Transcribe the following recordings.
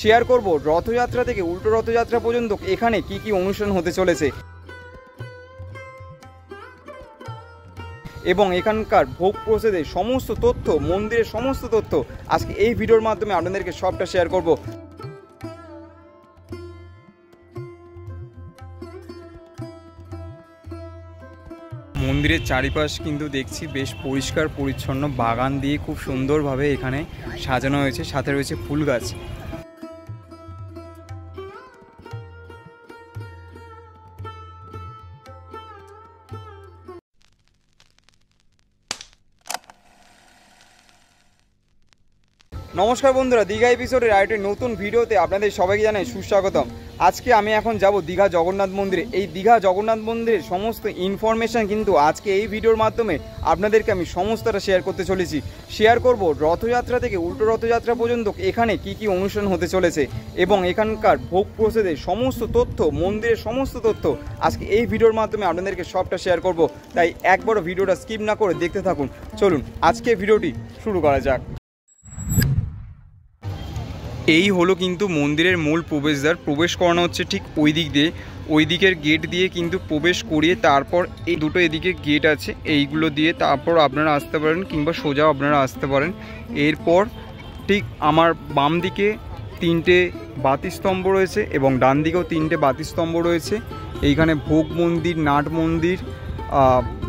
Share করব রথযাত্রা থেকে উল্টো রথযাত্রা পর্যন্ত এখানে কি কি অনুষ্ঠান হতে চলেছে এবং এখানকার ভোগ প্রসাদের সমস্ত তথ্য, মন্দিরের সমস্ত তথ্য আজকে এই ভিডিওর মাধ্যমে আপনাদেরকে সবটা শেয়ার করব। মন্দিরের চারিপাশ কিন্তু দেখছি বেশ পরিষ্কার পরিচ্ছন্ন, বাগান দিয়ে খুব সুন্দরভাবে এখানে সাজানো হয়েছে, সাথে রয়েছে ফুল গাছ। নমস্কার বন্ধুরা, দীঘা এপিসোডের আরেকটি নতুন ভিডিওতে আপনাদের সবাইকে জানাই সুস্বাগতম। আজকে আমি এখন যাব দীঘা জগন্নাথ মন্দিরে। এই দীঘা জগন্নাথ মন্দিরের সমস্ত ইনফরমেশান কিন্তু আজকে এই ভিডিওর মাধ্যমে আপনাদেরকে আমি সমস্তটা শেয়ার করতে চলেছি। শেয়ার করব রথযাত্রা থেকে উল্টো রথযাত্রা পর্যন্ত এখানে কি কি অনুষ্ঠান হতে চলেছে এবং এখানকার ভোগ প্রসাদের সমস্ত তথ্য, মন্দিরের সমস্ত তথ্য আজকে এই ভিডিওর মাধ্যমে আপনাদেরকে সবটা শেয়ার করব। তাই একবারও ভিডিওটা স্কিপ না করে দেখতে থাকুন। চলুন আজকে ভিডিওটি শুরু করা যাক। এই হলো কিন্তু মন্দিরের মূল প্রবেশদ্বার। প্রবেশ করানো হচ্ছে ঠিক ওই দিক দিয়ে, ওই দিকের গেট দিয়ে কিন্তু প্রবেশ করিয়ে তারপর এই দুটো এদিকে গেট আছে, এইগুলো দিয়ে তারপর আপনারা আসতে পারেন কিংবা সোজাও আপনারা আসতে পারেন। এরপর ঠিক আমার বাম দিকে 3টে বাতিস্তম্ভ রয়েছে এবং ডান দিকেও 3টে বাতিস্তম্ভ রয়েছে। এইখানে ভোগ মন্দির, নাট মন্দির,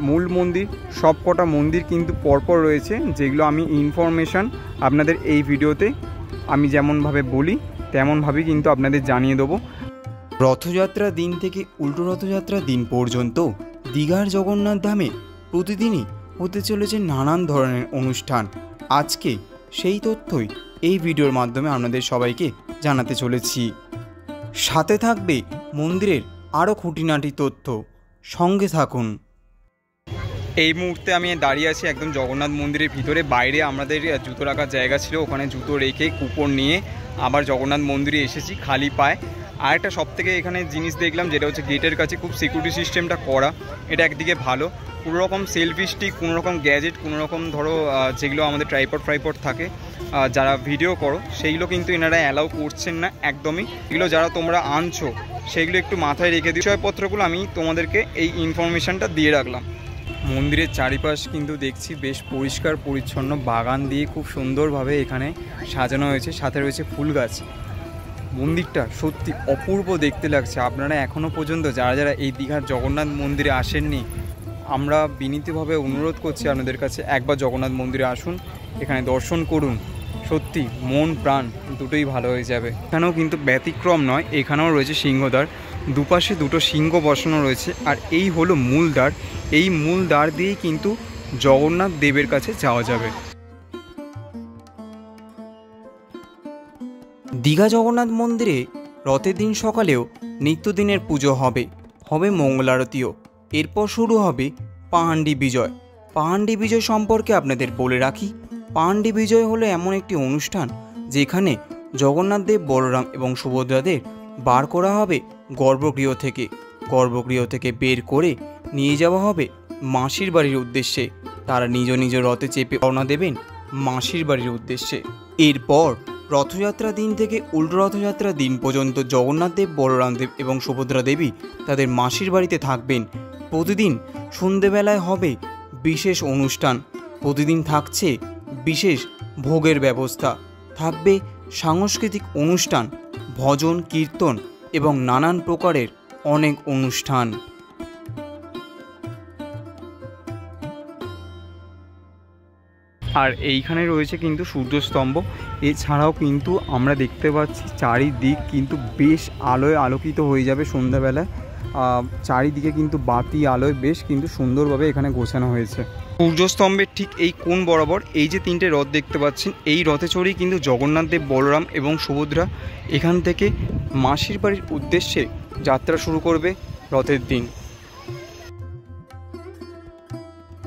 মূল মন্দির, সব কটা মন্দির কিন্তু পরপর রয়েছে, যেগুলো আমি ইনফরমেশান আপনাদের এই ভিডিওতে আমি যেমনভাবে বলি তেমনভাবেই কিন্তু আপনাদের জানিয়ে দেবো। রথযাত্রার দিন থেকে উল্টো রথযাত্রার দিন পর্যন্ত দীঘার জগন্নাথ ধামে প্রতিদিনই হতে চলেছে নানান ধরনের অনুষ্ঠান। আজকে সেই তথ্যই এই ভিডিওর মাধ্যমে আপনাদের সবাইকে জানাতে চলেছি। সাথে থাকবে মন্দিরের আরও খুঁটিনাটি তথ্য, সঙ্গে থাকুন। এই মুহূর্তে আমি দাঁড়িয়ে আছি একদম জগন্নাথ মন্দিরের ভিতরে। বাইরে আমাদের জুতো রাখার জায়গা ছিল, ওখানে জুতো রেখে কুপন নিয়ে আবার জগন্নাথ মন্দিরে এসেছি খালি পায়ে। আর একটা সবথেকে এখানে জিনিস দেখলাম, যেটা হচ্ছে গেটের কাছে খুব সিকিউরিটি সিস্টেমটা করা। এটা একদিকে ভালো, কোনো রকম সেলফি স্টিক, কোনো রকম গ্যাজেট, কোনো রকম ধরো যেগুলো আমাদের ট্রাইপড থাকে যারা ভিডিও করো, সেইগুলো কিন্তু এনারা অ্যালাউ করছেন না একদমই। এগুলো যারা তোমরা আনছো সেগুলো একটু মাথায় রেখে দিই। বিষয়পত্রগুলো আমি তোমাদেরকে এই ইনফরমেশানটা দিয়ে রাখলাম। মন্দিরের চারিপাশ কিন্তু দেখছি বেশ পরিষ্কার পরিচ্ছন্ন, বাগান দিয়ে খুব সুন্দরভাবে এখানে সাজানো হয়েছে, সাথে রয়েছে ফুল গাছ। মন্দিরটা সত্যি অপূর্ব দেখতে লাগছে। আপনারা এখনও পর্যন্ত যারা যারা এই দীঘার জগন্নাথ মন্দিরে আসেননি, আমরা বিনীতভাবে অনুরোধ করছি আপনাদের কাছে একবার জগন্নাথ মন্দিরে আসুন, এখানে দর্শন করুন। সত্যি মন প্রাণ দুটোই ভালো হয়ে যাবে। এখানেও কিন্তু ব্যতিক্রম নয়, এখানেও রয়েছে সিংহদ্বার, দুপাশে দুটো সিংহ বসানো রয়েছে। আর এই হলো মূল দ্বার, এই মূল দ্বার দিয়েই কিন্তু জগন্নাথ দেবের কাছে যাওয়া যাবে। দীঘা জগন্নাথ মন্দিরে রথের দিন সকালেও নিত্যদিনের পুজো হবে, হবে মঙ্গল আরতিও। এরপর শুরু হবে পাহান্ডি বিজয়। পাহান্ডি বিজয় সম্পর্কে আপনাদের বলে রাখি, পাহান্ডি বিজয় হলো এমন একটি অনুষ্ঠান যেখানে জগন্নাথ দেব, বলরাম এবং সুভদ্রাদের বার করা হবে গর্ভগৃহ থেকে বের করে নিয়ে যাওয়া হবে মাসির বাড়ির উদ্দেশ্যে। তারা নিজ নিজ রথে চেপে রওনা দেবেন মাসির বাড়ির উদ্দেশ্যে। এরপর রথযাত্রা দিন থেকে উল্টো রথযাত্রা দিন পর্যন্ত জগন্নাথ দেব, বলরাম দেব এবং সুভদ্রা দেবী তাদের মাসির বাড়িতে থাকবেন। প্রতিদিন সন্ধেবেলায় হবে বিশেষ অনুষ্ঠান, প্রতিদিন থাকছে বিশেষ ভোগের ব্যবস্থা, থাকবে সাংস্কৃতিক অনুষ্ঠান, ভজন কীর্তন এবং নানান প্রকারের অনেক অনুষ্ঠান। আর এইখানে রয়েছে কিন্তু সূর্যস্তম্ভ। এছাড়াও কিন্তু আমরা দেখতে পাচ্ছি চারিদিক কিন্তু বেশ আলোয় আলোকিত হয়ে যাবে সন্ধ্যাবেলায়। চারিদিকে কিন্তু বাতি আলোয় বেশ কিন্তু সুন্দরভাবে এখানে গোছানো হয়েছে। সূর্যস্তম্ভের ঠিক এই কোণ বরাবর এই যে 3টে রথ দেখতে পাচ্ছেন, এই রথে চড়েই কিন্তু জগন্নাথ দেব, বলরাম এবং সুভদ্রা এখান থেকে মাসির বাড়ির উদ্দেশ্যে যাত্রা শুরু করবে রথের দিন।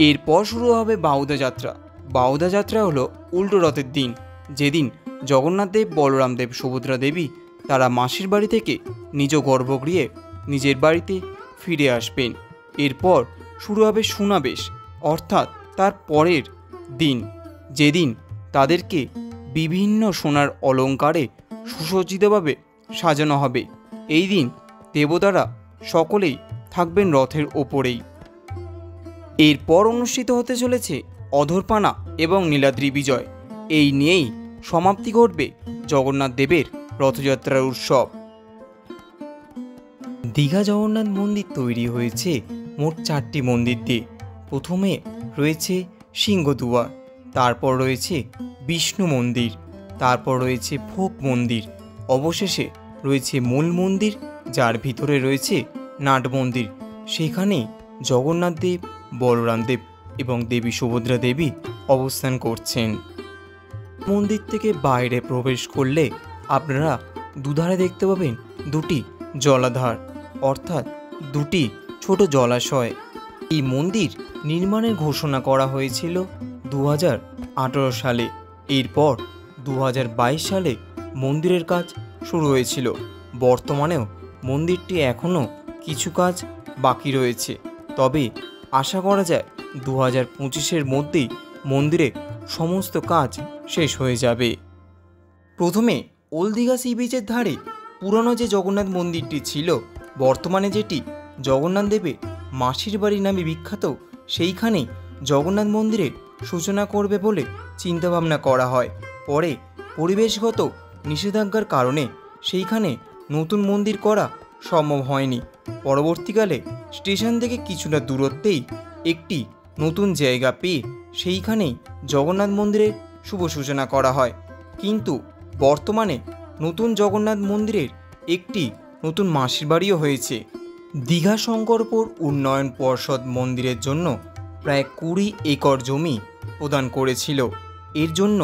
এরপর শুরু হবে বাহুদা যাত্রা। বাহুদা যাত্রা হলো উল্টো রথের দিন, যেদিন জগন্নাথ দেব, বলরাম দেব, সুভদ্রা দেবী তারা মাসির বাড়ি থেকে নিজ গর্ভগৃহে নিজের বাড়িতে ফিরে আসবেন। এরপর শুরু হবে সুনাবেশ, অর্থাৎ তার পরের দিন, যেদিন তাদেরকে বিভিন্ন সোনার অলঙ্কারে সুসজ্জিতভাবে সাজানো হবে। এই দিন দেবতারা সকলেই থাকবেন রথের ওপরেই। এরপর অনুষ্ঠিত হতে চলেছে অধরপানা এবং নীলাদ্রি বিজয়। এই নিয়েই সমাপ্তি ঘটবে জগন্নাথ দেবের রথযাত্রার উৎসব। দীঘা জগন্নাথ মন্দির তৈরি হয়েছে মোট 4টি মন্দির দিয়ে। প্রথমে রয়েছে সিংহদুয়ার, তারপর রয়েছে বিষ্ণু মন্দির, তারপর রয়েছে ভোগ মন্দির, অবশেষে রয়েছে মূল মন্দির, যার ভিতরে রয়েছে নাট মন্দির। সেখানে জগন্নাথ দেব, বলরাম দেব এবং দেবী সুভদ্রা দেবী অবস্থান করছেন। মন্দির থেকে বাইরে প্রবেশ করলে আপনারা দুধারে দেখতে পাবেন দুটি জলাধার, অর্থাৎ দুটি ছোট জলাশয়। এই মন্দির নির্মাণের ঘোষণা করা হয়েছিল 2018 সালে। এরপর 2022 সালে মন্দিরের কাজ শুরু হয়েছিল। বর্তমানেও মন্দিরটি এখনও কিছু কাজ বাকি রয়েছে, তবে আশা করা যায় 2025-এর মধ্যেই মন্দিরে সমস্ত কাজ শেষ হয়ে যাবে। প্রথমে ওল্ড দীঘা সি বিচের ধারে পুরনো যে জগন্নাথ মন্দিরটি ছিল, বর্তমানে যেটি জগন্নাথ দেবের মাসির বাড়ি নামে বিখ্যাত, সেইখানেই জগন্নাথ মন্দিরের সূচনা করবে বলে চিন্তাভাবনা করা হয়। পরে পরিবেশগত নিষেধাজ্ঞার কারণে সেইখানে নতুন মন্দির করা সম্ভব হয়নি। পরবর্তীকালে স্টেশন থেকে কিছুটা দূরত্বেই একটি নতুন জায়গা পেয়ে সেইখানেই জগন্নাথ মন্দিরের শুভ সূচনা করা হয়। কিন্তু বর্তমানে নতুন জগন্নাথ মন্দিরের একটি নতুন মাসির বাড়িও হয়েছে। দীঘা শঙ্করপুর উন্নয়ন পর্ষদ মন্দিরের জন্য প্রায় 20 একর জমি প্রদান করেছিল। এর জন্য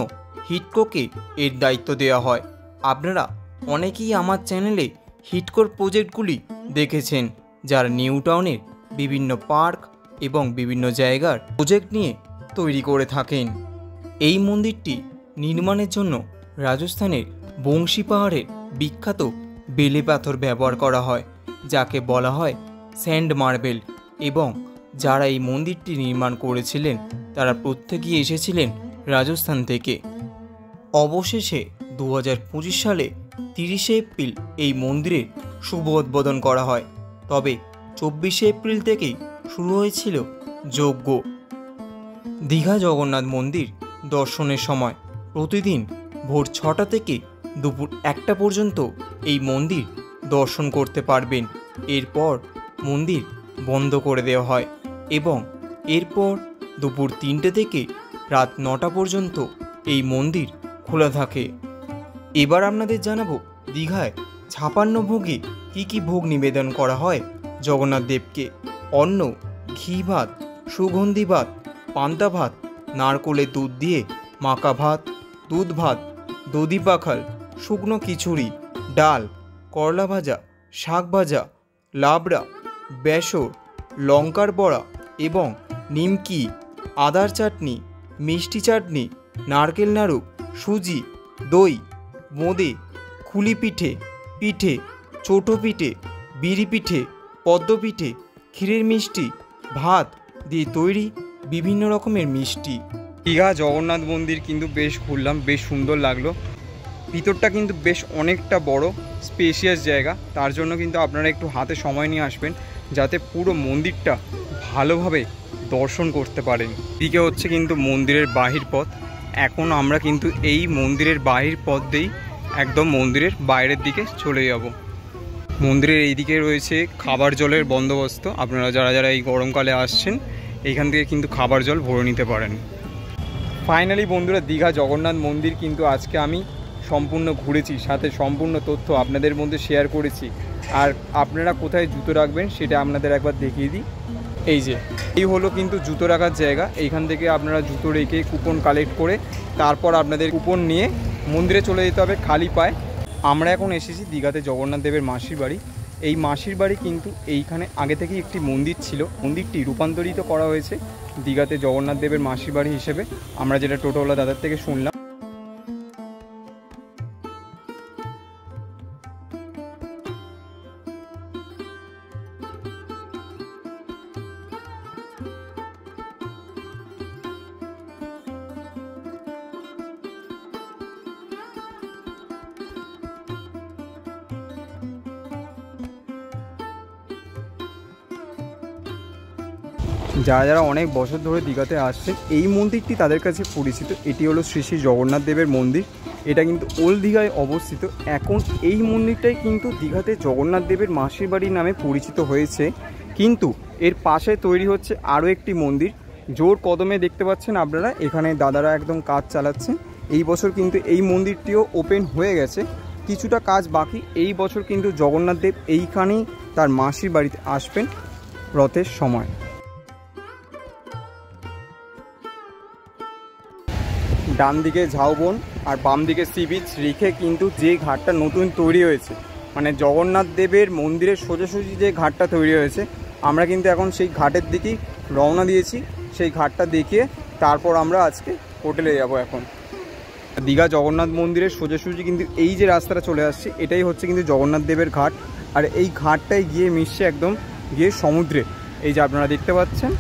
হিডকোকে এর দায়িত্ব দেওয়া হয়। আপনারা অনেকেই আমার চ্যানেলে হিডকোর প্রজেক্টগুলি দেখেছেন, যারা নিউ টাউনের বিভিন্ন পার্ক এবং বিভিন্ন জায়গার প্রজেক্ট নিয়ে তৈরি করে থাকেন। এই মন্দিরটি নির্মাণের জন্য রাজস্থানের বংশী পাহাড়ের বিখ্যাত বেলে পাথর ব্যবহার করা হয়, যাকে বলা হয় স্যান্ড মার্বেল, এবং যারা এই মন্দিরটি নির্মাণ করেছিলেন তারা প্রত্যেকেই এসেছিলেন রাজস্থান থেকে। অবশেষে 2025 সালে 30 এপ্রিল এই মন্দিরের শুভ উদ্বোধন করা হয়। তবে 24 এপ্রিল থেকেই শুরু হয়েছিল যজ্ঞ। দীঘা জগন্নাথ মন্দির দর্শনের সময় প্রতিদিন ভোর 6টা থেকে দুপুর 1টা পর্যন্ত এই মন্দির দর্শন করতে পারবেন। এরপর মন্দির বন্ধ করে দেওয়া হয় এবং এরপর দুপুর 3টে থেকে রাত 9টা পর্যন্ত এই মন্দির খোলা থাকে। এবার আপনাদের জানাবো দীঘায় 56 ভোগে কী কী ভোগ নিবেদন করা হয় জগন্নাথ দেবকে। অন্ন, ঘি ভাত, সুগন্ধি ভাত, পান্তা ভাত, নারকোলের দুধ দিয়ে মাখা ভাত, দুধ ভাত, দধি পাখাল, শুকনো খিচুড়ি, ডাল, করলা ভাজা, শাক ভাজা, লাবড়া, বেসর, লঙ্কার বড়া এবং নিমকি, আদার চাটনি, মিষ্টি চাটনি, নারকেল নাড়ু, সুজি, দই, বোঁদে, খুলি পিঠে, পিঠে, ছোটো পিঠে, বিড়ি পিঠে, পদ্ম পিঠে, ক্ষীরের মিষ্টি, ভাত দিয়ে তৈরি বিভিন্ন রকমের মিষ্টি। দীঘা জগন্নাথ মন্দির কিন্তু বেশ ঘুরলাম, বেশ সুন্দর লাগলো। ভিতরটা কিন্তু বেশ অনেকটা বড়, স্পেশিয়াস জায়গা। তার জন্য কিন্তু আপনারা একটু হাতে সময় নিয়ে আসবেন, যাতে পুরো মন্দিরটা ভালোভাবে দর্শন করতে পারেন। এদিকে হচ্ছে কিন্তু মন্দিরের বাহির পথ। এখন আমরা কিন্তু এই মন্দিরের বাহির পথ দিয়েই একদম মন্দিরের বাইরের দিকে চলে যাব। মন্দিরের এইদিকে রয়েছে খাবার জলের বন্দোবস্ত। আপনারা যারা যারা এই গরমকালে আসছেন এইখান থেকে কিন্তু খাবার জল ভরে নিতে পারেন। ফাইনালি বন্ধুরা, দীঘা জগন্নাথ মন্দির কিন্তু আজকে আমি সম্পূর্ণ ঘুরেছি, সাথে সম্পূর্ণ তথ্য আপনাদের মধ্যে শেয়ার করেছি। আর আপনারা কোথায় জুতো রাখবেন সেটা আপনাদের একবার দেখিয়ে দিই। এই হলো কিন্তু জুতো রাখার জায়গা। এইখান থেকে আপনারা জুতো রেখে কুপন কালেক্ট করে তারপর আপনাদের কুপন নিয়ে মন্দিরে চলে যেতে হবে খালি পায়ে। আমরা এখন এসেছি দীঘাতে জগন্নাথ দেবের মাসির বাড়ি। এই মাসির বাড়ি কিন্তু এইখানে আগে থেকেই একটি মন্দির ছিল। মন্দিরটি রূপান্তরিত করা হয়েছে দীঘাতে জগন্নাথ দেবের মাসির বাড়ি হিসেবে, আমরা যেটা টোটোওয়ালা দাদার থেকে শুনলাম। যারা যারা অনেক বছর ধরে দীঘাতে আসছেন, এই মন্দিরটি তাদের কাছে পরিচিত। এটি হলো শ্রী শ্রী জগন্নাথ দেবের মন্দির। এটা কিন্তু ওল্ড দীঘায় অবস্থিত। এখন এই মন্দিরটাই কিন্তু দীঘাতে জগন্নাথ দেবের মাসির বাড়ি নামে পরিচিত হয়েছে। কিন্তু এর পাশে তৈরি হচ্ছে আরও একটি মন্দির। জোর কদমে দেখতে পাচ্ছেন আপনারা, এখানে দাদারা একদম কাজ চালাচ্ছেন। এই বছর কিন্তু এই মন্দিরটিও ওপেন হয়ে গেছে, কিছুটা কাজ বাকি। এই বছর কিন্তু জগন্নাথ দেব এইখানেই তার মাসির বাড়িতে আসবেন রথের সময়। ডান দিকে ঝাউবন আর বাম দিকে সি বিচ রেখে কিন্তু যে ঘাটটা নতুন তৈরি হয়েছে, মানে জগন্নাথ দেবের মন্দিরের সোজাসুজি যে ঘাটটা তৈরি হয়েছে, আমরা কিন্তু এখন সেই ঘাটের দিকেই রওনা দিয়েছি। সেই ঘাটটা দেখিয়ে তারপর আমরা আজকে হোটেলে যাব। এখন দীঘা জগন্নাথ মন্দিরের সোজাসুজি কিন্তু এই যে রাস্তাটা চলে আসছে, এটাই হচ্ছে কিন্তু জগন্নাথ দেবের ঘাট। আর এই ঘাটটায় গিয়ে মিশছে একদম গিয়ে সমুদ্রে। এই যে আপনারা দেখতে পাচ্ছেন,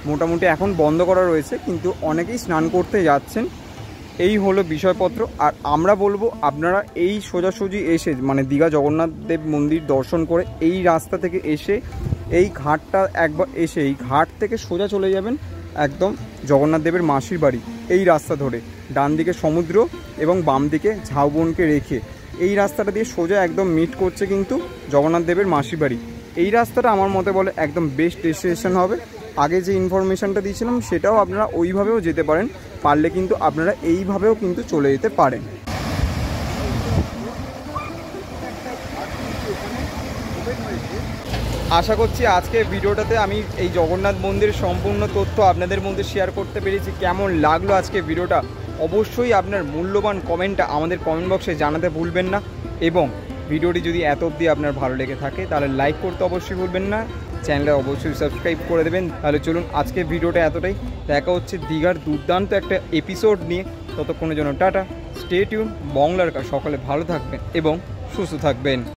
মোটামুটি এখন বন্ধ করা রয়েছে, কিন্তু অনেকেই স্নান করতে যাচ্ছেন। এই হলো বিষয়পত্র। আর আমরা বলবো আপনারা এই সোজাসুজি এসে, মানে দীঘা জগন্নাথ দেব মন্দির দর্শন করে এই রাস্তা থেকে এসে এই ঘাটটা একবার এসে এই ঘাট থেকে সোজা চলে যাবেন একদম জগন্নাথ দেবের মাসির বাড়ি। এই রাস্তা ধরে ডান দিকে সমুদ্র এবং বাম দিকে ঝাউবনকে রেখে এই রাস্তাটা দিয়ে সোজা একদম মিট করছে কিন্তু জগন্নাথ দেবের মাসির বাড়ি। এই রাস্তাটা আমার মতে বলে একদম বেস্ট ডেস্টিনেশন হবে। আগে যে ইনফরমেশনটা দিয়েছিলাম সেটাও আপনারা ওইভাবেও যেতে পারেন, পারলে কিন্তু আপনারা এইভাবেও কিন্তু চলে যেতে পারেন। আশা করছি আজকের ভিডিওটাতে আমি এই জগন্নাথ মন্দিরের সম্পূর্ণ তথ্য আপনাদের মধ্যে শেয়ার করতে পেরেছি। কেমন লাগলো আজকে ভিডিওটা অবশ্যই আপনার মূল্যবান কমেন্টটা আমাদের কমেন্ট বক্সে জানাতে ভুলবেন না। এবং ভিডিওটি যদি এত অবধি আপনার ভালো লেগে থাকে তাহলে লাইক করতে অবশ্যই ভুলবেন না, চ্যানেলটা অবশ্যই সাবস্ক্রাইব করে দেবেন। তাহলে চলুন আজকের ভিডিওটা এতটাই। দেখা হচ্ছে দীঘার দুর্দান্ত একটা এপিসোড নিয়ে। ততক্ষণের জন্য টাটা, স্টে টিউন। বাংলার সকলে ভালো থাকবেন এবং সুস্থ থাকবেন।